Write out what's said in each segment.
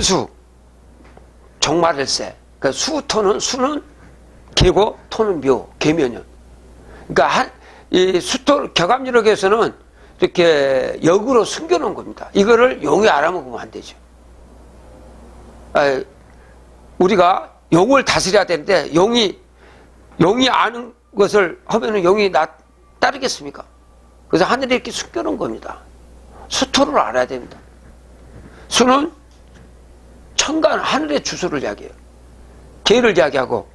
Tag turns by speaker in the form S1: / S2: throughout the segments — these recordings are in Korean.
S1: 금수, 종말일세. 그러니까 수는 개고 토는 묘, 개묘년. 그러니까 이 수토 격암유력에서는 이렇게 역으로 숨겨놓은 겁니다. 이거를 용이 알아먹으면 안 되죠. 우리가 용을 다스려야 되는데 용이 아는 것을 하면은 용이 따르겠습니까? 그래서 하늘에 이렇게 숨겨놓은 겁니다. 수토를 알아야 됩니다. 수는 천간 하늘의 주소를 이야기해요. 개를 이야기하고,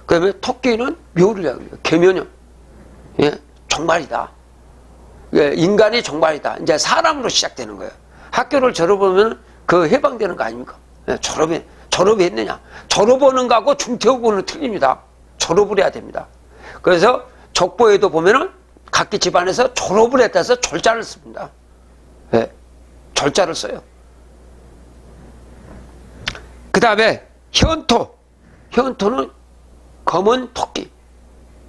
S1: 그 다음에 토끼는 묘를 이야기해요. 개묘년. 예? 종말이다. 예, 인간이 종말이다. 이제 사람으로 시작되는 거예요. 학교를 졸업하면 그 해방되는 거 아닙니까? 예, 졸업했느냐? 졸업하는 거하고 중퇴하고는 틀립니다. 졸업을 해야 됩니다. 그래서 족보에도 보면은 각기 집안에서 졸업을 했다 해서 졸자를 씁니다. 예, 졸자를 써요. 그 다음에 현토는 검은 토끼.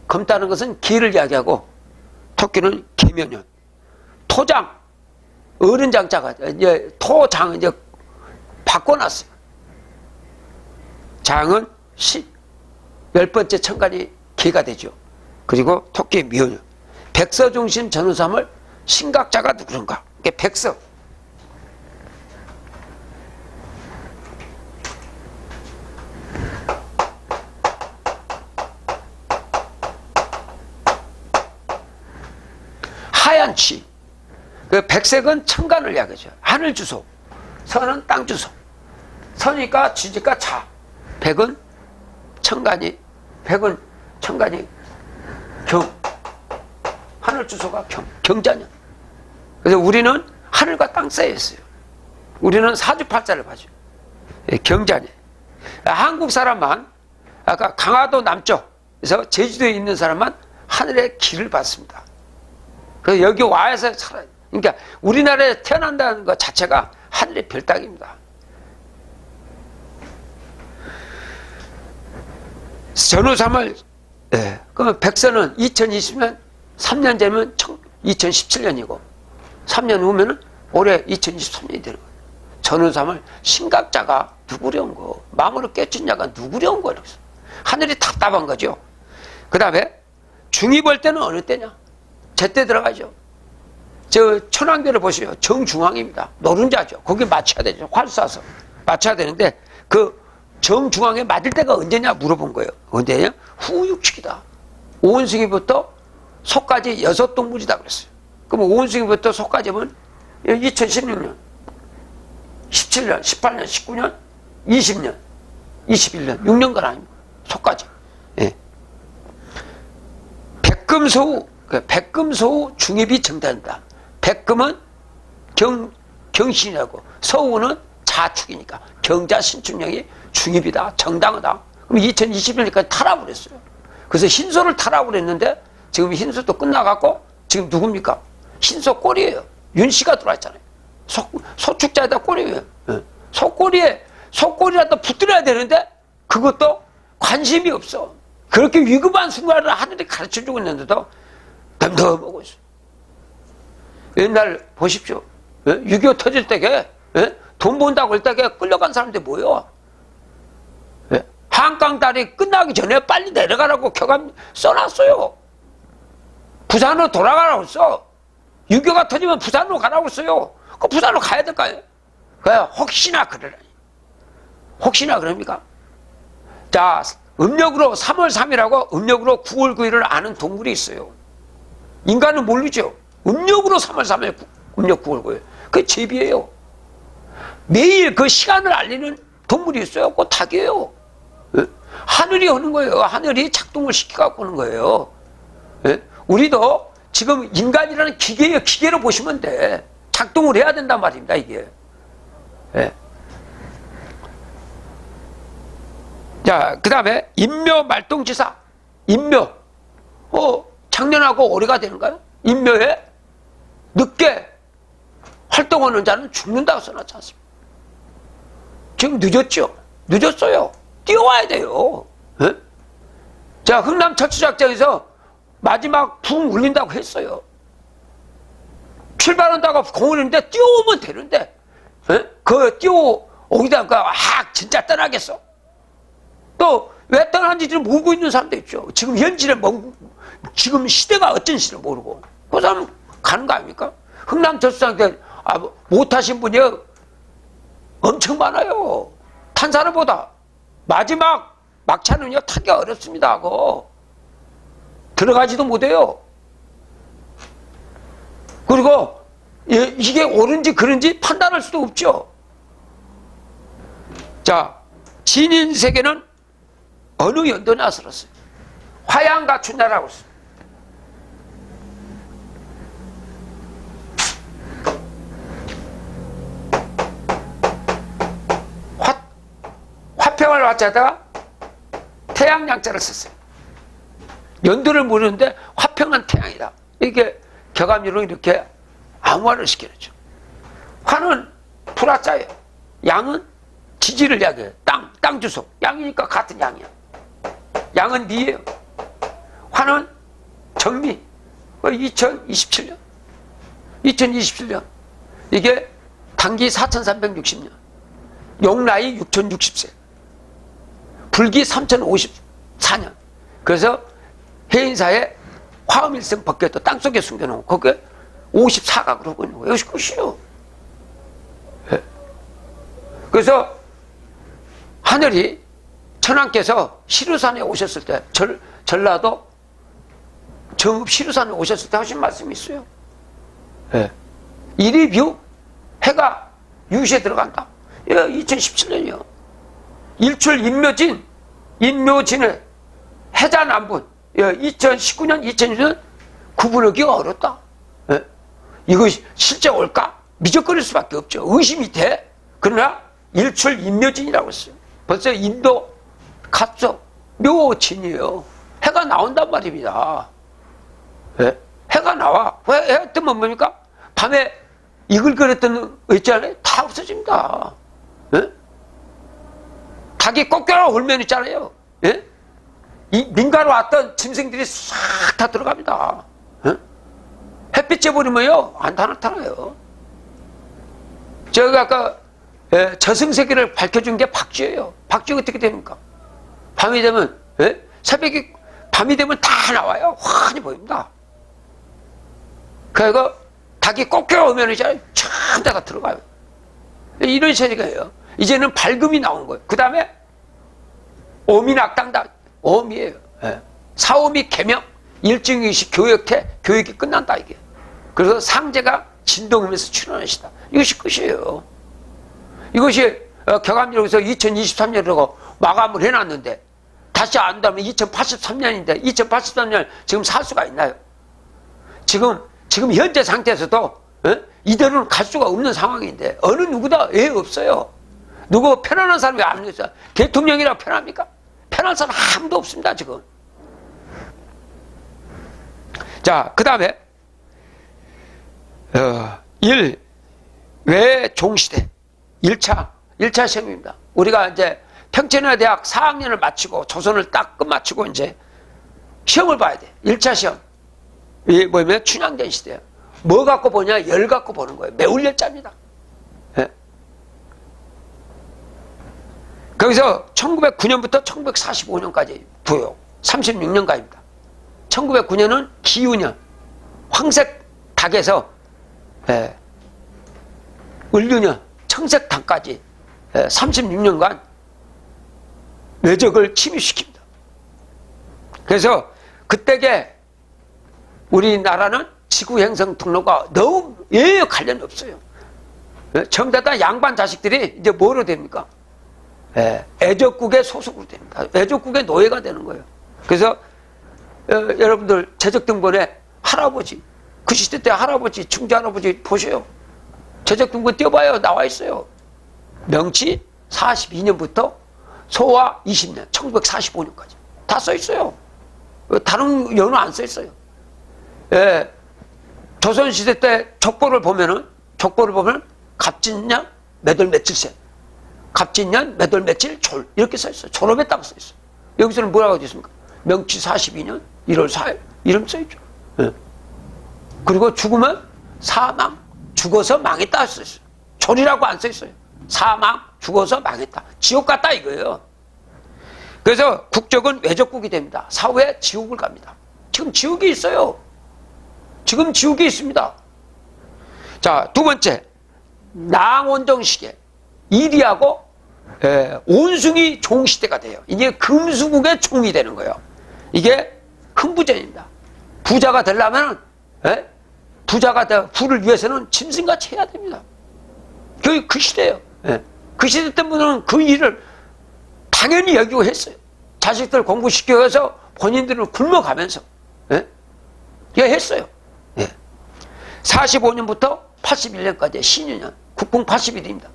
S1: 검다는 것은 기를 이야기하고 토끼는 개묘년. 토장, 어른 장자가 이제 토장 이제 바꿔놨어요. 장은 10번째 천간이 개가 되죠. 그리고 토끼 묘년. 백서중심 전후삼을 신각자가 누구인가? 이게 백서. 하얀 치. 그 백색은 천간을 이야기하죠. 하늘 주소. 선은 땅 주소. 선이니까 지지가 자. 백은 천간이 경. 하늘 주소가 경자년. 그래서 우리는 하늘과 땅 사이에 있어요. 우리는 사주팔자를 봐죠. 경자년. 한국 사람만, 아까 강화도 남쪽에서 제주도에 있는 사람만 하늘의 길을 받습니다. 그래서 여기 와서 살아요. 그러니까 우리나라에 태어난다는 것 자체가 하늘의 별따기입니다. 전후삼을, 그러면 백서는 2020년 3년 되면 2017년이고 3년 후면은 올해 2023년이 되는 거예요. 전후삼을 신각자가 누구려운 거, 마음으로 깨친 자가 누구려운 거예요. 하늘이 답답한 거죠. 그 다음에 중입할 때는 어느 때냐? 제때 들어가죠. 저 천왕대를 보시죠. 정중앙입니다. 노른자죠. 거기 맞춰야 되죠. 활 쏴서 맞춰야 되는데 그 정중앙에 맞을 때가 언제냐 물어본 거예요. 언제냐? 후육축이다. 오은승이부터 소까지 6동물이다 그랬어요. 그럼 오은승이부터 소까지면 2016년, 17년, 18년, 19년, 20년, 21년, 6년간 아닙니까? 소까지. 예. 백금소우 중입이 정단다. 백금은 경신이라고, 서우는 자축이니까 경자신축령이 중입이다. 정당하다. 그럼 2021년까지 타락을 했어요. 그래서 흰소를 타락을 했는데 지금 흰소도 끝나갖고 지금 누굽니까? 흰소 꼴이에요. 윤씨가 들어왔잖아요. 소축자에다 꼴이에요. 소꼴이라도 붙들어야 되는데 그것도 관심이 없어. 그렇게 위급한 순간을 하늘이 가르쳐주고 있는데도 덤덤하고 있어. 옛날 보십시오. 6.25 터질 때게 돈 번다고 할 때게 끌려간 사람들 뭐예요? 한강다리 끝나기 전에 빨리 내려가라고 격암 써놨어요. 부산으로 돌아가라고 써. 6.25가 터지면 부산으로 가라고 써요. 그 부산으로 가야 될까요? 그래, 혹시나 그러라니. 혹시나 그럽니까? 자, 음력으로 3월 3일하고 음력으로 9월 9일을 아는 동물이 있어요. 인간은 모르죠. 음력으로 3월 3일, 음력 9월 9일. 그게 제비예요. 매일 그 시간을 알리는 동물이 있어요. 그거 닭이에요. 하늘이 하는 거예요. 하늘이 작동을 시켜갖고 하는 거예요. 우리도 지금 인간이라는 기계예요. 기계로 보시면 돼. 작동을 해야 된단 말입니다, 이게. 자, 그 다음에 인묘 말동지사. 인묘. 작년하고 올해가 되는가요? 인묘에 늦게 활동하는 자는 죽는다고 써놨지 않습니까? 지금 늦었죠? 늦었어요. 뛰어와야 돼요. 자, 흥남 철수작전에서 마지막 붕 울린다고 했어요. 출발한다고 공을 했는데 뛰어오면 되는데, 그 거기다가 진짜 떠나겠어? 또 왜 떠나는지를 모르고 있는 사람도 있죠. 지금 현실에 지금 시대가 어쩐 시를 모르고 그 사람 가는 거 아닙니까? 흥남철수상 때 못하신 분이 엄청 많아요. 탄 사람보다 마지막 막차는요 타기 어렵습니다 하고 들어가지도 못해요. 그리고 이게 옳은지 그른지 판단할 수도 없죠. 자, 진인세계는 어느 연도에 나설었어요? 화양가춘야라고 했어요. 화평을 와자다가 태양양자를 썼어요. 연도를 모르는데 화평한 태양이다. 이게 격암유로 이렇게 암화를 시켜놓죠. 화는 불화자예요. 양은 지지를 이야기해요. 땅 주소. 양이니까 같은 양이야. 양은 미예요. 화는 정미. 2027년. 이게 단기 4360년. 용나이 6060세. 불기 3054년. 그래서 해인사에 화음일생 벗겨도 땅속에 숨겨놓은 거기에 54각으로 하고 있는 거예요. 이것이 끝이요. 네. 그래서 하늘이 천왕께서 시루산에 오셨을 때 전라도 정읍 시루산에 오셨을 때 하신 말씀이 있어요. 네. 일입유 해가 유시에 들어간다. 2017년이요. 일출 인묘진의 해자남분 2019년 2020년 구분하기가 어렵다. 네. 이거 실제 올까? 미적거릴 수밖에 없죠. 의심이 돼. 그러나 일출 인묘진이라고 했어요. 벌써 인도 갑석 묘진이에요. 해가 나온단 말입니다. 네? 해가 나와. 왜 해 뜨면 뭡니까? 밤에 이글거렸던 거 있잖아요. 다 없어집니다. 네? 닭이 꺾여라 울면 있잖아요. 네? 이 민가로 왔던 짐승들이 싹 다 들어갑니다. 네? 햇빛 쬐버리면요 안 나타나요. 제가 아까 저승세계를 밝혀준 게 박쥐예요. 박쥐 어떻게 됩니까? 밤이 되면 새벽이 밤이 되면 다 나와요. 환히 보입니다. 그리고 닭이 꺾여오면 이제 참 데가 들어가요. 이런 세계예요. 이제는 밝음이 나온 거예요. 그 다음에 오미 낙당다. 오미예요. 사오미 개명 일증의식 교육이 끝난다 이게. 그래서 상제가 진동하면서 출현하시다. 이것이 끝이에요. 이것이 격암유로에서 2023년이라고 마감을 해놨는데 다시 안다면 2083년인데 2083년 지금 살 수가 있나요? 지금 현재 상태에서도 이대로는 갈 수가 없는 상황인데 어느 누구다 없어요. 누구 편안한 사람이 안 있어요. 대통령이라고 편합니까? 편한 사람 아무도 없습니다 지금. 자, 그 다음에 외종시대 1차 시험입니다. 우리가 이제 평천여대학 4학년을 마치고 조선을 딱 끝마치고 이제 시험을 봐야 돼. 1차 시험. 이게 뭐냐면 춘향전 시대예요. 뭐 갖고 보냐? 열 갖고 보는 거예요. 매울열자입니다. 예? 거기서 1909년부터 1945년까지 부요. 36년간입니다. 1909년은 기유년. 황색 닭에서 을류년, 청색 닭까지 36년간 외적을 침입시킵니다. 그래서 그때게 우리나라는 지구 행성 등록과 너무 관련이 없어요. 정대다 양반 자식들이 이제 뭐로 됩니까? 애적국의 소속으로 됩니다. 애적국의 노예가 되는 거예요. 그래서 여러분들 재적등본에 할아버지, 그 시대 때 할아버지, 충주할아버지 보세요. 재적등본 띄워봐요. 나와 있어요. 명치 42년부터 소화 20년, 1945년까지 다 써 있어요. 다른 연호 안 써 있어요. 조선시대 때 족보를 보면 갑진년 몇월 며칠생, 갑진년 몇월 며칠 졸 이렇게 써 있어요. 졸업했다고 써 있어요. 여기서는 뭐라고 되어 있습니까? 명치 42년 1월 4일 이름 써 있죠. 그리고 죽으면 사망, 죽어서 망했다 써 있어요. 졸이라고 안 써 있어요. 사망, 죽어서 망했다. 지옥 갔다 이거예요. 그래서 국적은 외적국이 됩니다. 사후에 지옥을 갑니다. 지금 지옥이 있어요. 지금 지옥이 있습니다. 자, 두 번째, 낭원정 시대. 이리하고 온숭이 종시대가 돼요. 이게 금수국의 종이 되는 거예요. 이게 흥부전입니다. 부자가 되려면 부를 위해서는 짐승같이 해야 됩니다. 그 시대예요. 그 시대 때문에 그 일을 당연히 여기고 했어요. 자식들 공부시켜서 본인들은 굶어가면서 했어요. 45년부터 81년까지 신유년, 국궁 80일입니다.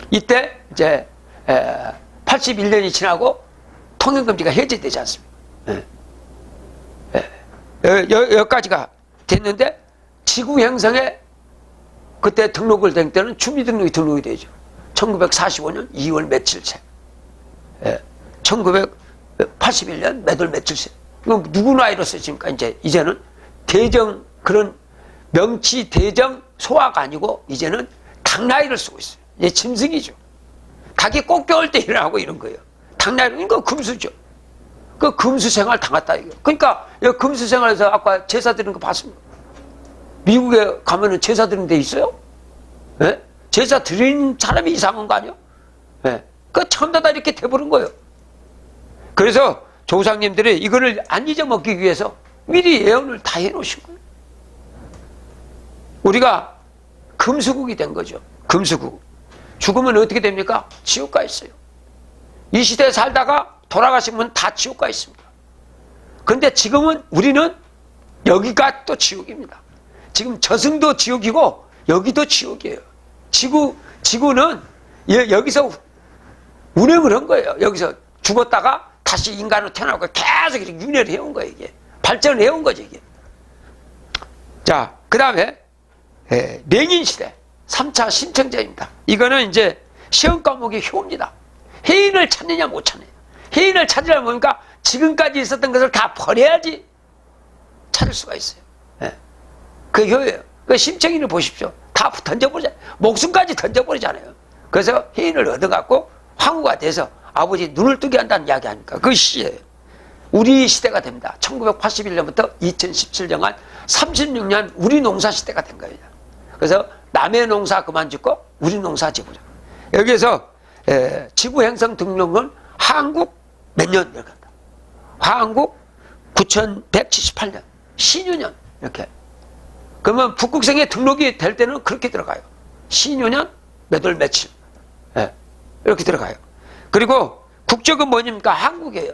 S1: 이때 이제 81년이 지나고 통행금지가 해제되지 않습니다. 여기까지가 됐는데 지구 형성에 그때 등록을 된 때는 주민등록이 등록이 되죠. 1945년 2월 며칠째. 1981년 몇 월 며칠째. 이거 누구 나이로 쓰십니까? 이제는 대정, 그런 명치 대정 소화가 아니고 이제는 닭 나이를 쓰고 있어요. 이제 짐승이죠. 닭이 꽃겨울 때 일어나고 이런 거예요. 닭 나이로, 이거 금수죠. 그 금수 생활 당했다 이거. 그러니까 금수 생활에서 아까 제사 드리는 거 봤습니다. 미국에 가면은 제사 드리는 데 있어요? 제사 드리는 사람이 이상한 거 아니야? 그 처음 다 이렇게 돼버린 거예요. 그래서 조상님들이 이거를 안 잊어먹기 위해서 미리 예언을 다 해놓으신 거예요. 우리가 금수국이 된 거죠. 금수국. 죽으면 어떻게 됩니까? 지옥 가 있어요. 이 시대에 살다가 돌아가시면 다 지옥 가 있습니다. 그런데 지금은 우리는 여기가 또 지옥입니다. 지금 저승도 지옥이고 여기도 지옥이에요. 지구는 여기서 운행을 한 거예요. 여기서 죽었다가 다시 인간으로 태어나고 계속 이렇게 윤회를 해온 거예요. 이게 발전을 해온 거죠. 이게. 자, 그 다음에 맹인시대 3차 신청제입니다. 이거는 이제 시험 과목의 효입니다. 해인을 찾느냐 못 찾느냐. 해인을 찾으려면 뭡니까? 지금까지 있었던 것을 다 버려야지 찾을 수가 있어요. 그 효예요. 그 심청인을 보십시오. 다 던져버리잖아요. 목숨까지 던져버리잖아요. 그래서 해인을 얻어갖고 황후가 돼서 아버지 눈을 뜨게 한다는 이야기 아닙니까? 그 시예요. 우리 시대가 됩니다. 1981년부터 2017년간 36년 우리 농사 시대가 된 거예요. 그래서 남의 농사 그만 짓고 우리 농사 지보자. 여기에서 지구 행성 등록은 한국 몇 년 이렇게 한다. 한국 9178년 신유년 이렇게. 그러면 북극성에 등록이 될 때는 그렇게 들어가요. 신유년 몇 월 며칠 이렇게 들어가요. 그리고 국적은 뭐입니까? 한국이에요.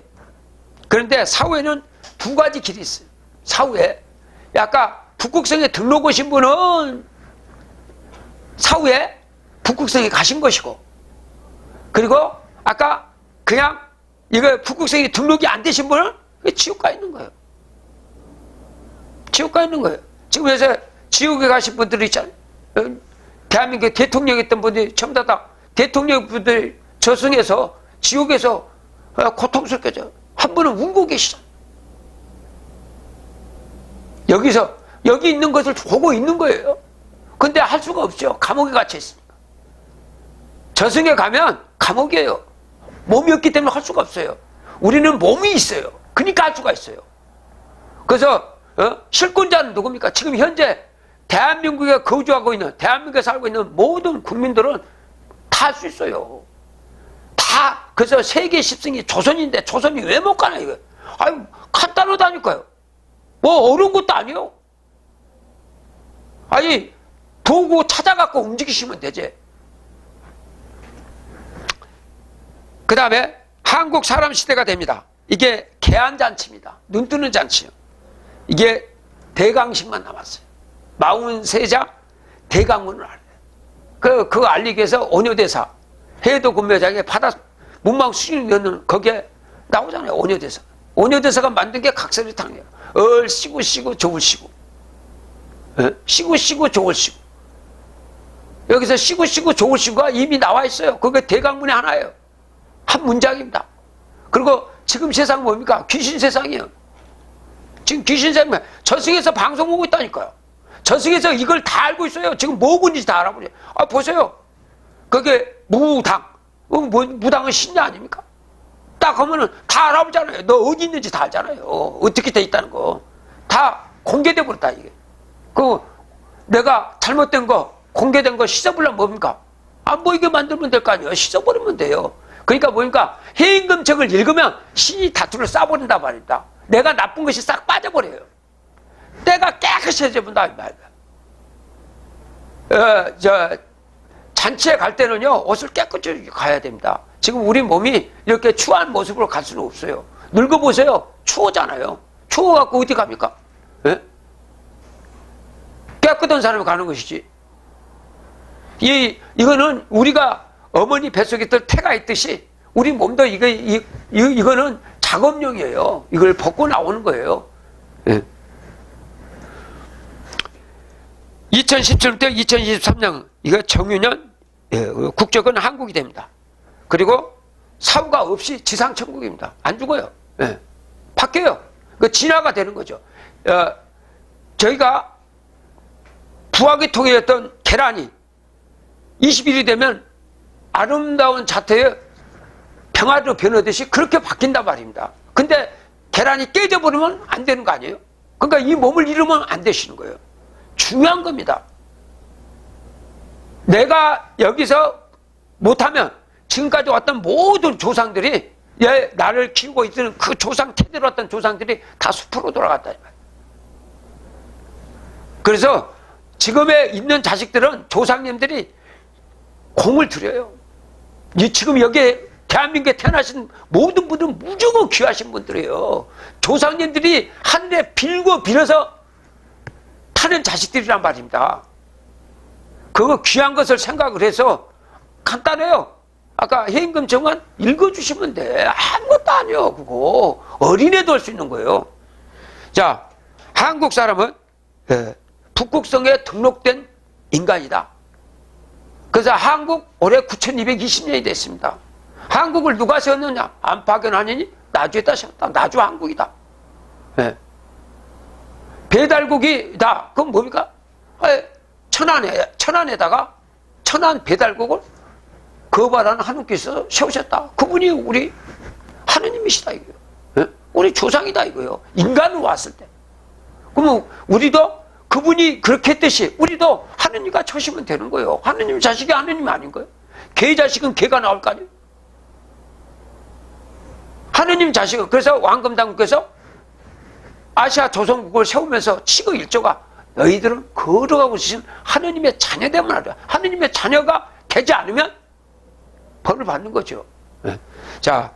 S1: 그런데 사후에는 두 가지 길이 있어요. 사후에 아까 북극성에 등록 오신 분은 사후에 북극성에 가신 것이고, 그리고 아까 그냥 이거 북극성에 등록이 안 되신 분은 지옥 가 있는 거예요. 지옥 가 있는 거예요. 지금 요새 지옥에 가신 분들이 있잖아요. 대한민국 대통령 했던 분들이 전부 다 대통령 분들이 저승에서 지옥에서 고통스럽게 한 분은 울고 계시잖아요. 여기 있는 것을 보고 있는 거예요. 근데 할 수가 없죠. 감옥에 갇혀 있으니까. 저승에 가면 감옥이에요. 몸이 없기 때문에 할 수가 없어요. 우리는 몸이 있어요. 그러니까 할 수가 있어요. 그래서 실권자는 누굽니까? 지금 현재 대한민국에 거주하고 있는, 대한민국에 살고 있는 모든 국민들은 다 할 수 있어요. 다. 그래서 세계 10승이 조선인데 조선이 왜 못 가나 이거. 아유, 간단하다니까요. 뭐 어려운 것도 아니에요. 아니, 도구 찾아갖고 움직이시면 되지. 그 다음에 한국 사람 시대가 됩니다. 이게 개안잔치입니다. 눈 뜨는 잔치요. 이게 대강식만 남았어요. 43자 대강문을 알아요. 그거 알리기 위해서 오녀대사, 해도 군매장에 바다 문망 수준이 넣는 거기에 나오잖아요. 오녀대사. 오녀대사가 만든 게 각설이탕이에요. 얼 쉬고 쉬고 저울 쉬고. 쉬고 쉬고 저울 쉬고. 여기서 쉬고 쉬고 저울 쉬고가 이미 나와 있어요. 그게 대강문의 하나예요. 한 문장입니다. 그리고 지금 세상 뭡니까? 귀신 세상이에요. 지금 귀신 세상, 저승에서 방송 보고 있다니까요. 저승에서 이걸 다 알고 있어요. 지금 뭐 군지 다 알아보죠. 보세요. 그게 무당. 무당은 신자 아닙니까? 딱 하면은 다 알아보잖아요. 너 어디 있는지 다 알잖아요. 어떻게 돼 있다는 거. 다 공개돼 버렸다, 이게. 내가 잘못된 거, 공개된 거 씻어버리면 뭡니까? 안 보이게 만들면 될 거 아니에요. 씻어버리면 돼요. 그러니까 뭡니까? 해임금책을 읽으면 신이 다투를 싸버린단 말입니다. 내가 나쁜 것이 싹 빠져버려요. 때가 깨끗해져본다, 이 말이야. 잔치에 갈 때는요, 옷을 깨끗이 가야 됩니다. 지금 우리 몸이 이렇게 추한 모습으로 갈 수는 없어요. 늙어보세요. 추워잖아요. 추워갖고 어디 갑니까? 예? 깨끗한 사람이 가는 것이지. 이거는 우리가 어머니 뱃속에 들 태가 있듯이 우리 몸도 이거는 작업용이에요. 이걸 벗고 나오는 거예요. 예. 2017년 때 2023년 이거 정유년 국적은 한국이 됩니다. 그리고 사후가 없이 지상천국입니다. 안 죽어요. 예. 바뀌어요. 그 진화가 되는 거죠. 저희가 부화기통이었던 계란이 20일이 되면 아름다운 자태의 병아리로 변하듯이 그렇게 바뀐단 말입니다. 근데 계란이 깨져버리면 안 되는 거 아니에요? 그러니까 이 몸을 잃으면 안 되시는 거예요. 중요한 겁니다. 내가 여기서 못하면 지금까지 왔던 모든 조상들이 나를 키우고 있던 그 조상 태대로 왔던 조상들이 다 숲으로 돌아갔다. 그래서 지금에 있는 자식들은 조상님들이 공을 들여요. 지금 여기에 대한민국에 태어나신 모든 분들은 무조건 귀하신 분들이에요. 조상님들이 하늘에 빌고 빌어서 타는 자식들이란 말입니다. 그거 귀한 것을 생각을 해서 간단해요. 아까 해임금책만 읽어주시면 돼. 아무것도 아니에요. 그거 어린애도 할 수 있는 거예요. 자, 한국 사람은 북극성에 등록된 인간이다. 그래서 한국 올해 9220년이 됐습니다. 한국을 누가 세웠느냐? 안파견하느니 나주에다 세웠다. 나주 한국이다. 네. 배달국이다. 그건 뭡니까? 천안에다가 천안 배달국을 거발하는 하느님께서 세우셨다. 그분이 우리 하느님이시다 이거요. 네? 우리 조상이다 이거요. 인간으로 왔을 때. 그러면 우리도 그분이 그렇게 했듯이 우리도 하느님과 쳐시면 되는 거예요. 하느님 자식이 하느님이 아닌 거예요. 개 자식은 개가 나올 거 아니에요. 하느님 자식은 그래서 왕금당국께서 아시아 조선국을 세우면서 치고 일조가 너희들은 걸어가고 있으신 하느님의 자녀되면 하라. 하느님의 자녀가 되지 않으면 벌을 받는 거죠. 자,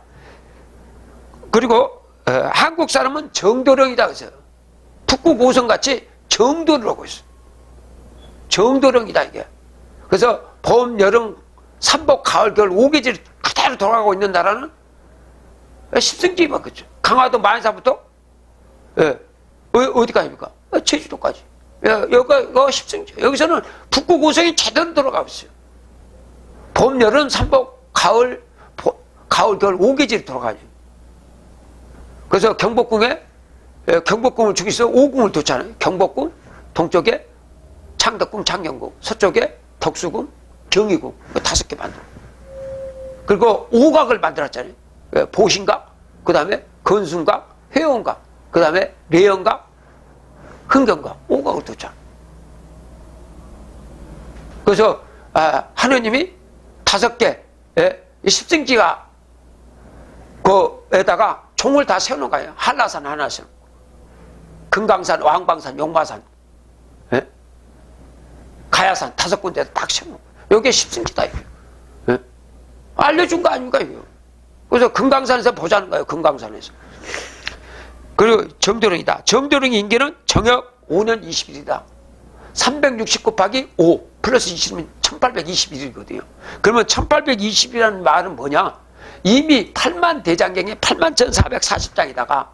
S1: 그리고 한국 사람은 정도령이다 그래서 북극 오성같이 정도를 하고 있어요. 정도령이다 이게. 그래서 봄, 여름, 삼복, 가을, 겨울 5계절 그대로 돌아가고 있는 나라는 십승지만 그죠. 강화도 만사부터 어디까지입니까? 제주도까지. 여기가 십승지. 여기서는 북극 오성이 제대로 돌아가고 있어요. 봄, 여름, 삼복, 가을, 겨울 5계절이 돌아가죠. 그래서 경복궁에 경복궁을 중에서 5궁을 뒀잖아요. 경복궁, 동쪽에 창덕궁, 창경궁, 서쪽에 덕수궁, 경희궁 5개 만들어. 그리고 5각을 만들었잖아요. 보신각, 그 다음에 건순각, 회원각, 그 다음에 내연각, 흥경각 5각을 뒀잖아요. 그래서 하느님이 5개 십승지가 그에다가 종을 다 세우는 거예요. 한라산 하나씩, 금강산, 왕방산, 용마산, 가야산 5군데 딱 세우는 거예요. 여기에 십승지다 이거예요. 알려준 거 아닙니까 이거. 그래서 금강산에서 보자는 거예요. 금강산에서. 그리고 정도령이다. 정도령 임기는 정역 5년 20일이다. 360 곱하기 5 플러스 20이면 1821일이거든요. 그러면 1820이라는 말은 뭐냐? 이미 8만 대장경에 8만 1440장에다가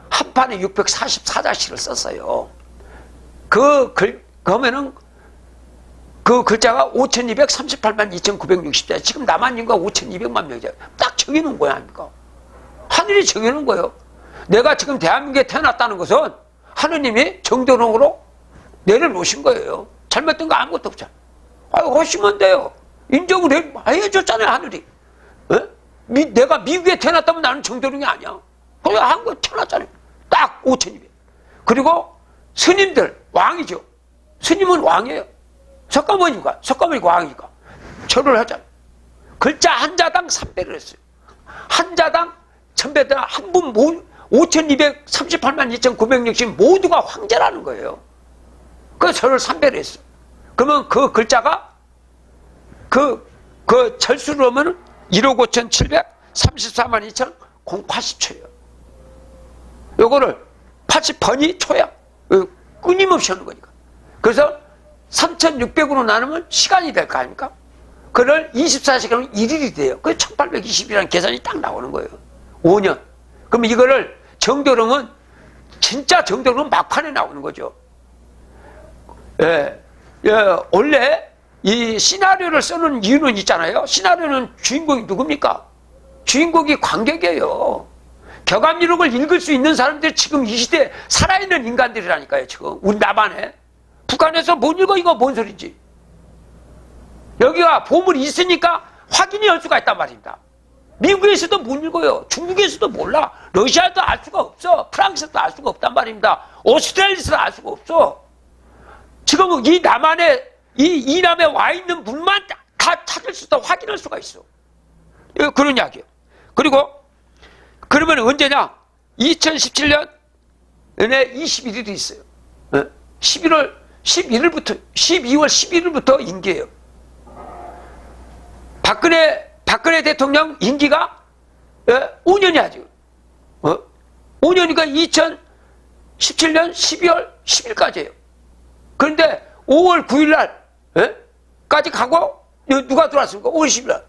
S1: 한 판에 644자씩을 썼어요. 그러면은 그 글자가 5238만 2960자. 지금 남한 인구가 5200만 명이잖아요. 딱 정해놓은 거야, 아닙니까? 하늘이 정해놓은 거예요. 내가 지금 대한민국에 태어났다는 것은 하느님이 정도령으로 내려놓으신 거예요. 잘못된 거 아무것도 없잖아. 하시면 돼요. 인정을 해줬잖아요, 하늘이. 내가 미국에 태어났다면 나는 정도령이 아니야. 그냥 한국에 태어났잖아요. 딱 5,200. 그리고 스님들, 왕이죠. 스님은 왕이에요. 석가모니가 왕이니까. 절을 하잖아요. 글자 한자당 3배를 했어요. 한자당 1000배다. 한 분 5,238만 2,960 모두가 황제라는 거예요. 그 절을 3배를 했어. 그러면 그 글자가 그 절수로 하면 1억 5,734만 2,080초예요. 요거를 80번이 초야. 끊임없이 하는 거니까. 그래서 3,600으로 나누면 시간이 될 거 아닙니까? 그걸 24시간은 1일이 돼요. 그래서 1820이라는 계산이 딱 나오는 거예요. 5년. 그럼 이거를 정도령은 진짜 정도령은 막판에 나오는 거죠. 원래 이 시나리오를 쓰는 이유는 있잖아요. 시나리오는 주인공이 누굽니까? 주인공이 관객이에요. 격암이록을 읽을 수 있는 사람들이 지금 이 시대에 살아있는 인간들이라니까요. 지금 우리 남한에. 북한에서 못 읽어. 이거 뭔 소리지? 여기가 보물이 있으니까 확인이 할 수가 있단 말입니다. 미국에서도 못 읽어요. 중국에서도 몰라. 러시아도 알 수가 없어. 프랑스도 알 수가 없단 말입니다. 오스트레일리아도 알 수가 없어. 지금 이 남한에 이 남에 와 있는 분만 다 찾을 수 있다, 확인할 수가 있어. 그런 이야기예요. 그리고 그러면 언제냐? 2017년에 21일이 있어요. 12월 11일부터 임기예요. 박근혜 대통령 임기가 5년이야 지금. 5년이니까 2017년 12월 10일까지예요. 그런데 5월 9일 날까지 가고 누가 들어왔습니까? 5월 10일 날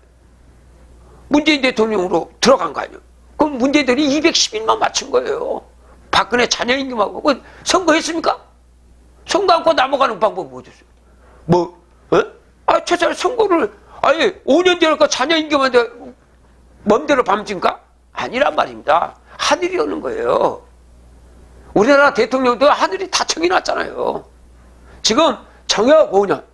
S1: 문재인 대통령으로 들어간 거 아니에요. 그럼 문재인들이 210일만 맞춘 거예요. 박근혜 자녀 임금하고. 선거했습니까? 선거 않고 넘어가는 방법이 뭐였어요? 최소한 선거를 아예 5년 전에 자녀 임금한테 맘대로 밤집니까? 아니란 말입니다. 하늘이 오는 거예요. 우리나라 대통령도 하늘이 다 정해놨잖아요. 지금 정역 5년.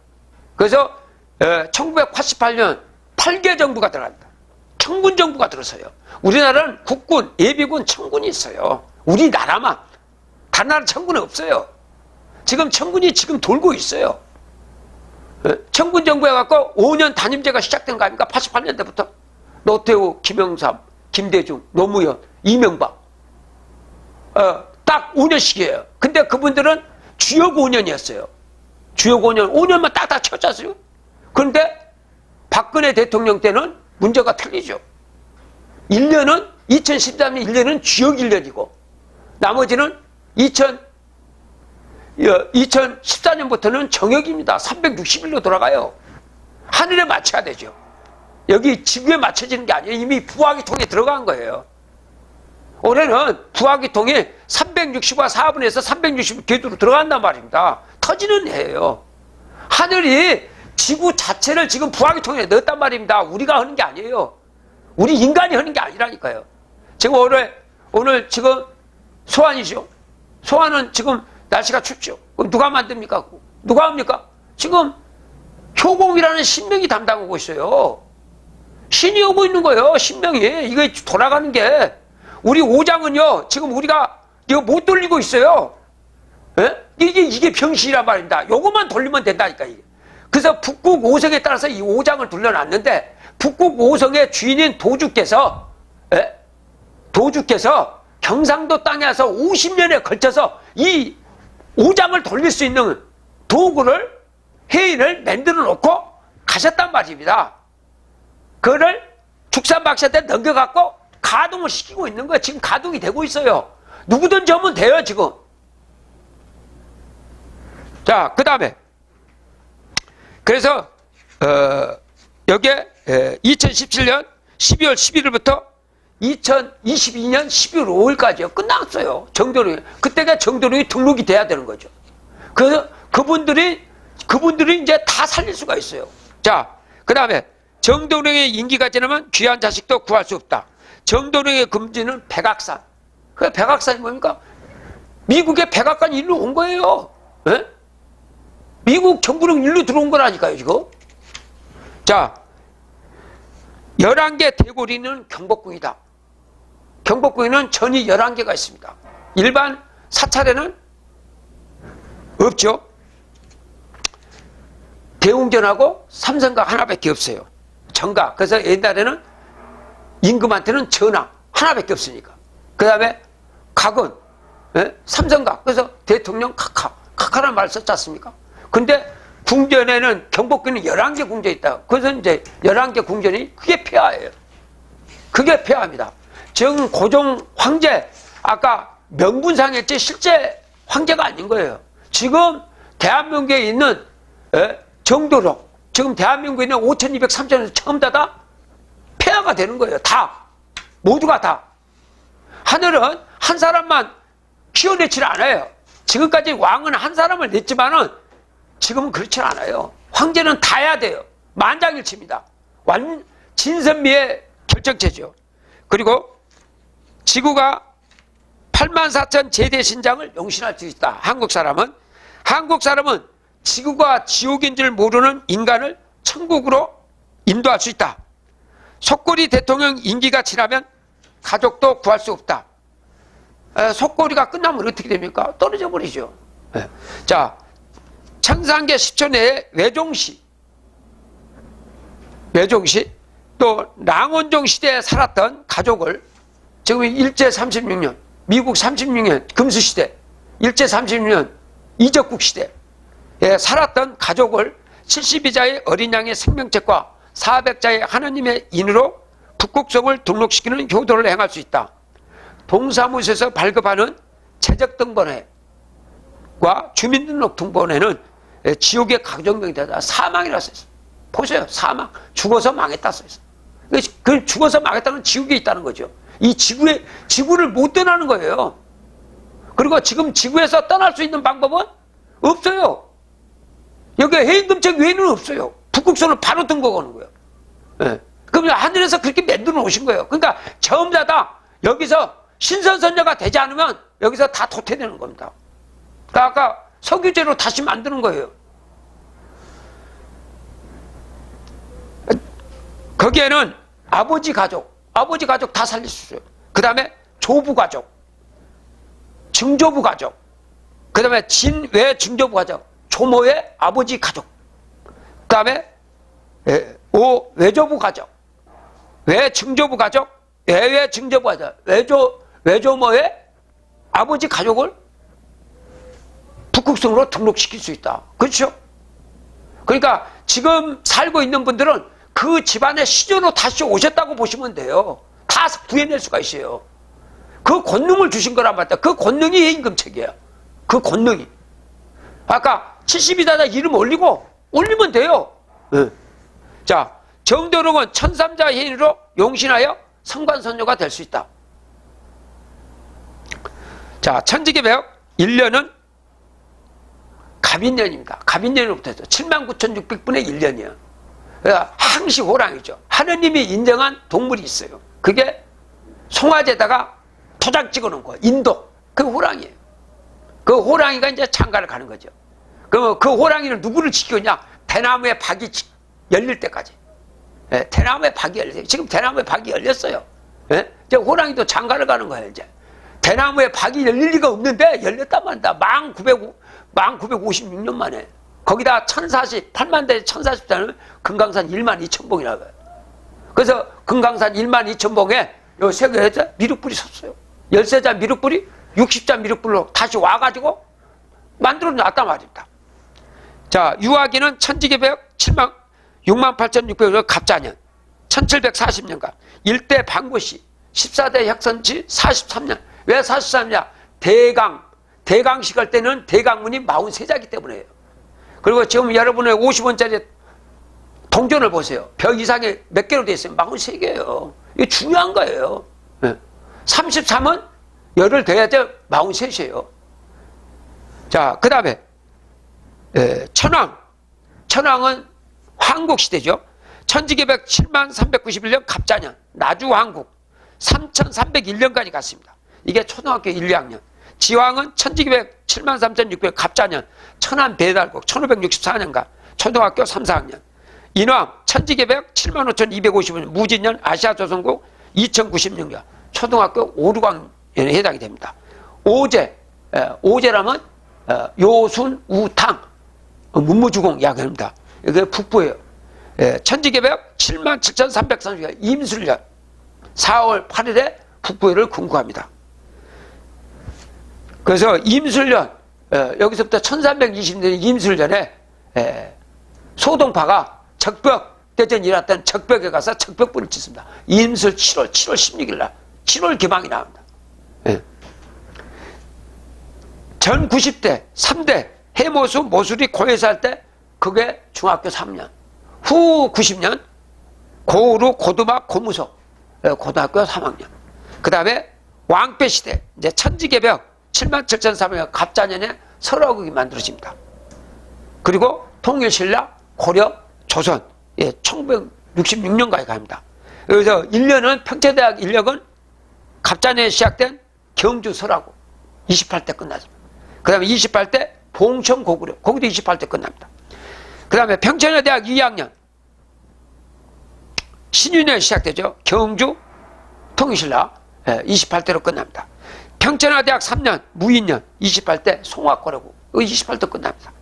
S1: 그래서 1988년 8개 정부가 들어간다. 청군 정부가 들어서요. 우리나라는 국군, 예비군, 청군이 있어요. 우리나라만. 다른 나라 청군은 없어요. 지금 청군이 지금 돌고 있어요. 청군 정부에 갖고 5년 단임제가 시작된 거 아닙니까? 88년대부터. 노태우, 김영삼, 김대중, 노무현, 이명박. 딱 5년씩이에요. 근데 그분들은 주역 5년이었어요. 주역 5년, 5년만 딱딱 쳤잖아요. 그런데 박근혜 대통령 때는 문제가 틀리죠. 1년은 2013년 1년은 주역 1년이고 나머지는 2014년부터는 정역입니다. 360일로 돌아가요. 하늘에 맞춰야 되죠. 여기 지구에 맞춰지는 게 아니에요. 이미 부화기통에 들어간 거예요. 올해는 부화기통에 360과 4분에서 360 궤도로 들어간단 말입니다. 터지는 해예요. 하늘이 지구 자체를 지금 부화기통에 넣었단 말입니다. 우리가 하는 게 아니에요. 우리 인간이 하는 게 아니라니까요. 지금 오늘 지금 소환이죠. 소환은 지금 날씨가 춥죠. 그럼 누가 만듭니까? 누가 합니까? 지금 효공이라는 신명이 담당하고 있어요. 신이 오고 있는 거예요. 신명이. 이거 돌아가는 게. 우리 오장은요. 지금 우리가 이거 못 돌리고 있어요. 이게 병신이란 말입니다. 요것만 돌리면 된다니까 이게. 그래서 북극 5성에 따라서 이 오장을 돌려놨는데 북극 5성의 주인인 도주께서 경상도 땅에 와서 50년에 걸쳐서 이 오장을 돌릴 수 있는 도구를 해인을 만들어 놓고 가셨단 말입니다. 그거를 죽산박씨한테 넘겨갖고 가동을 시키고 있는 거예요. 지금 가동이 되고 있어요. 누구든지 하면 돼요 지금. 자, 그 다음에 그래서 여기에 2017년 12월 11일부터 2022년 12월 5일까지요. 끝났어요. 정도령이. 그때가 정도령이 등록이 돼야 되는 거죠. 그래서 그분들이 이제 다 살릴 수가 있어요. 자, 그 다음에 정도령의 임기가 지나면 귀한 자식도 구할 수 없다. 정도령의 금지는 백악산. 그 백악산이 뭡니까? 미국의 백악관이 일로 온 거예요. 미국 정부령 일로 들어온 거라니까요, 지금. 자, 11개 대고리는 경복궁이다. 경복궁에는 전이 11개가 있습니다. 일반 사찰에는 없죠. 대웅전하고 삼성각 하나밖에 없어요. 정각. 그래서 옛날에는 임금한테는 전하 하나밖에 없으니까. 그 다음에 각은 삼성각. 그래서 대통령 카카라는 말 썼지 않습니까? 근데 궁전에는 경복궁에는 11개 궁전이 있다. 그래서 이제 11개 궁전이 그게 폐하예요. 그게 폐하입니다. 지금 고종 황제 아까 명분상 했지 실제 황제가 아닌 거예요. 지금 대한민국에 있는 정도로 지금 대한민국에 있는 5230년 처음 다 폐하가 되는 거예요. 다. 모두가 다. 하늘은 한 사람만 키워내질 않아요. 지금까지 왕은 한 사람을 냈지만은 지금은 그렇지 않아요. 황제는 다 해야 돼요. 만장일치입니다. 진선미의 결정체죠. 그리고 지구가 84,000 제대신장을 용신할 수 있다. 한국 사람은 지구가 지옥인 줄 모르는 인간을 천국으로 인도할 수 있다. 속골이 대통령 임기가 지나면 가족도 구할 수 없다. 속골이가 끝나면 어떻게 됩니까? 떨어져 버리죠. 자, 천상계 10초 내에 외종시 또 랑원종 시대에 살았던 가족을 지금 일제 36년 미국 36년 금수시대 일제 36년 이적국 시대에 살았던 가족을 72자의 어린 양의 생명책과 400자의 하나님의 인으로 북극성을 등록시키는 효도를 행할 수 있다. 동사무소에서 발급하는 재적등본회과 주민등록등본회는 지옥의 가정명이 되다. 사망이라고 써있어요. 보세요. 사망. 죽어서 망했다 써있어요. 그 죽어서 망했다는 지옥에 있다는 거죠. 이 지구를 못 떠나는 거예요. 그리고 지금 지구에서 떠날 수 있는 방법은 없어요. 여기 해임금책 외에는 없어요. 북극성을 바로 등록하는 거예요. 네. 그럼 하늘에서 그렇게 만들어 놓으신 거예요. 그러니까 처음자다 여기서 신선선녀가 되지 않으면 여기서 다 도태되는 겁니다. 그러니까 아까 석유제로 다시 만드는 거예요. 거기에는 아버지 가족 다 살릴 수 있어요. 그 다음에 조부 가족, 증조부 가족, 그 다음에 진외 증조부 가족, 조모의 아버지 가족, 그 다음에 외조부 가족, 외증조부 가족, 외외 증조부 가족, 외조모의 아버지 가족을 북극성으로 등록시킬 수 있다. 그렇죠? 그러니까 지금 살고 있는 분들은 그 집안의 시조로 다시 오셨다고 보시면 돼요. 다 구해낼 수가 있어요. 그 권능을 주신 거란 말이야. 그 권능이 해임금책이에요. 그 권능이. 아까 72다다 이름 올리면 돼요. 네. 자, 정도록은 천삼자 해인으로 용신하여 성관선녀가 될 수 있다. 자, 천지개벽 1년은 갑인년입니다. 갑인년으로부터 해서 79,600분의 1년이에요. 항시 호랑이죠. 하느님이 인정한 동물이 있어요. 그게 송아지에다가 도장 찍어 놓은 거예요. 인도. 그 호랑이에요. 그 호랑이가 이제 장가를 가는 거죠. 그러면 그 호랑이는 누구를 지키냐? 대나무에 박이 열릴 때까지. 대나무에 박이 열려요. 지금 대나무에 박이 열렸어요. 이제 호랑이도 장가를 가는 거예요, 이제. 대나무에 박이 열릴 리가 없는데 열렸단 말이다. 1956년 만에. 거기다 1048만 대 1040자는 금강산 1만 2천봉이라고 해요. 그래서 금강산 1만 2천봉에 요 세계에서 미륵불이 섰어요. 13자 미륵불이 60자 미륵불로 다시 와가지고 만들어 놨단 말입니다. 자, 유아기는 천지개벽 68,600년 갑자년 1740년간 일대 방고시 14대 혁선지 43년. 왜 43년? 대강식 할 때는 대강문이 43자이기 때문에요. 그리고 지금 여러분의 50원짜리 동전을 보세요. 벽 이상에 몇 개로 되어 있어요? 43개예요. 이게 중요한 거예요. 33은 열을 더해야 43이에요. 자, 그 다음에 천왕은 황국시대죠. 천지개벽 7391년 갑자년 나주왕국 3301년까지 갔습니다. 이게 초등학교 1, 2학년. 지왕은 천지개벽 73,600 갑자년 천안배달국 1564년간 초등학교 3, 4학년. 인왕 천지개벽 75,250원 무진년 아시아조선국 2096년 초등학교 5, 6학년에 해당이 됩니다. 오제, 오제라면 요순, 우탕, 문무주공 이야기합니다. 이게 북부예요. 천지개벽 77,330년 임술년 4월 8일에 북부를 궁구합니다. 그래서 임술년, 여기서부터 1320년 임술년에 소동파가 적벽대전이 일어났던 적벽에 가서 적벽불을 짓습니다. 임술 7월 16일 날 7월 기망이 나옵니다. 전 90대 3대 해모수 모술이 고에서 할 때 그게 중학교 3년, 후 90년 고우루 고두막 고무소 고등학교 3학년, 그 다음에 왕패 시대 이제 천지개벽 77,400년 갑자년에 설화국이 만들어집니다. 그리고 통일신라 고려 조선 1966년까지 갑니다. 그래서 1년은 평택대학 인력은 갑자년에 시작된 경주 설화국 28대 끝났습니다. 그 다음에 28대 봉천 고구려 거기도 28대 끝납니다. 그 다음에 평천여대학 2학년 신윤에 시작되죠. 경주 통일신라 28대로 끝납니다. 평천여대학 3년 무인년 28대 송화고려국 28대 끝납니다.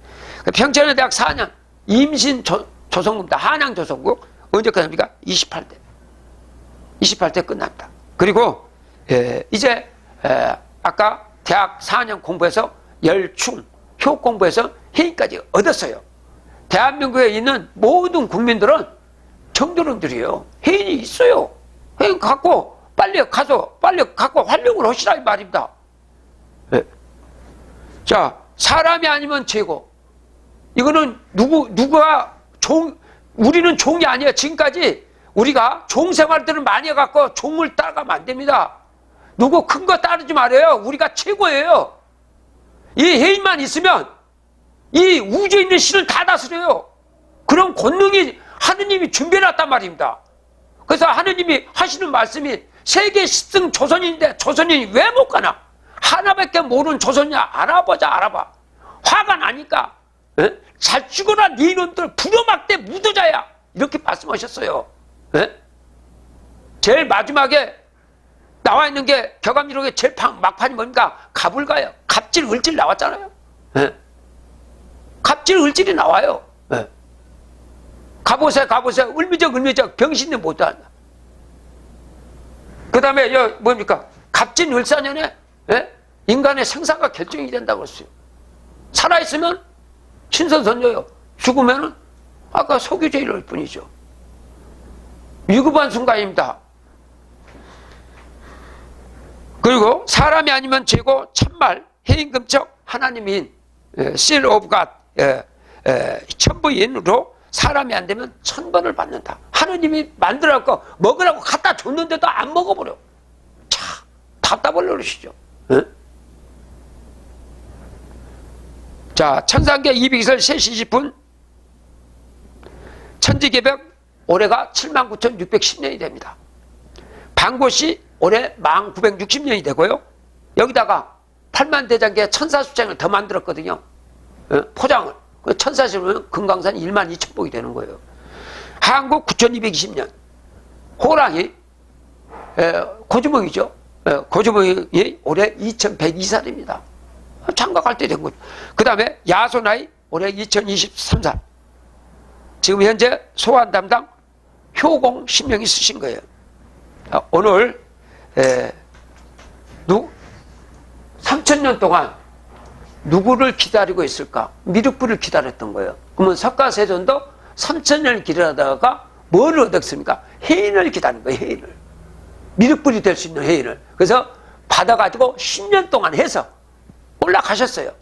S1: 평천여대학 4년 임신 조선국입니다. 한양조선국 언제 끝납니까? 28대 끝납니다. 그리고 이제 아까 대학 4년 공부해서 열충 효 공부해서 해인까지 얻었어요. 대한민국에 있는 모든 국민들은 정도령들이에요. 해인이 있어요. 해인 갖고 빨리 갖고 활용을 하시라 이 말입니다. 자, 사람이 아니면 죄고. 이거는 누가 우리는 종이 아니에요. 지금까지 우리가 종 생활들을 많이 해갖고 종을 따라가면 안 됩니다. 누구 큰 거 따르지 말아요. 우리가 최고예요. 이 해인만 있으면 이 우주에 있는 신을 다 다스려요. 그런 권능이 하느님이 준비해놨단 말입니다. 그래서 하느님이 하시는 말씀이 세계 10등 조선인인데 조선인이 왜 못 가나? 하나밖에 모르는 조선이야. 알아봐. 화가 나니까 잘 죽어라 네 놈들 부려막대 무도자야. 이렇게 말씀하셨어요. 제일 마지막에 나와 있는 게 격암기록의 제일 막판이 뭡니까? 갑을가요. 갑질 을질 나왔잖아요. 갑질 을질이 나와요. 가보세요. 을미적 병신들 못한다. 그 다음에 뭡니까? 갑진 을사년에 인간의 생사가 결정이 된다고 했어요. 살아있으면 신선선녀요. 죽으면은 아까 소규제일 뿐이죠. 위급한 순간입니다. 그리고 사람이 아니면 죄고 참말 해임금척 하나님인 seal of God 천부인으로 사람이 안 되면 천벌을 받는다. 하느님이 만들어갖고 먹으라고 갖다 줬는데도 안 먹어버려. 참 답답을 노리시죠. 자, 천상계 200설 3시 20분 천지개벽 올해가 79,610년이 됩니다. 방고시 올해 1960년이 되고요. 여기다가 8만대장계 천사수장을 더 만들었거든요. 포장을. 천사수장은 금강산 12,000복이 되는 거예요. 한국 9,220년 호랑이 고주몽이죠. 고주몽이 올해 2,102살입니다. 장가갈 때 된 거죠. 그 다음에 야소나이 올해 2023살. 지금 현재 소환 담당 효공 10명이 쓰신 거예요. 오늘 3,000년 동안 누구를 기다리고 있을까? 미륵불을 기다렸던 거예요. 그러면 석가세존도 3,000년을 기다리다가 뭘 얻었습니까? 해인을 기다린 거예요. 해인을. 미륵불이 될 수 있는 해인을. 그래서 받아가지고 10년 동안 해서 올라가셨어요.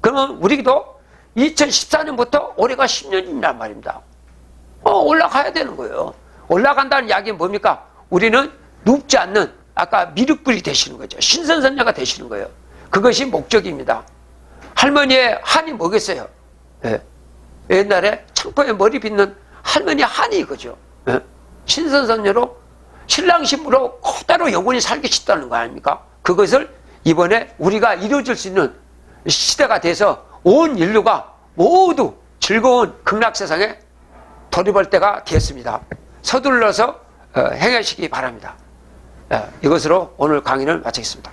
S1: 그러면 우리도 2014년부터 올해가 10년이란 말입니다. 올라가야 되는 거예요. 올라간다는 이야기는 뭡니까? 우리는 눕지 않는 아까 미륵불이 되시는 거죠. 신선선녀가 되시는 거예요. 그것이 목적입니다. 할머니의 한이 뭐겠어요? 옛날에 창포에 머리 빗는 할머니 한이 이거죠. 신선선녀로 신랑 신부로 그대로 영원히 살기 싶다는 거 아닙니까? 그것을 이번에 우리가 이루어질 수 있는 시대가 돼서 온 인류가 모두 즐거운 극락세상에 돌입할 때가 되었습니다. 서둘러서 행하시기 바랍니다. 이것으로 오늘 강의를 마치겠습니다.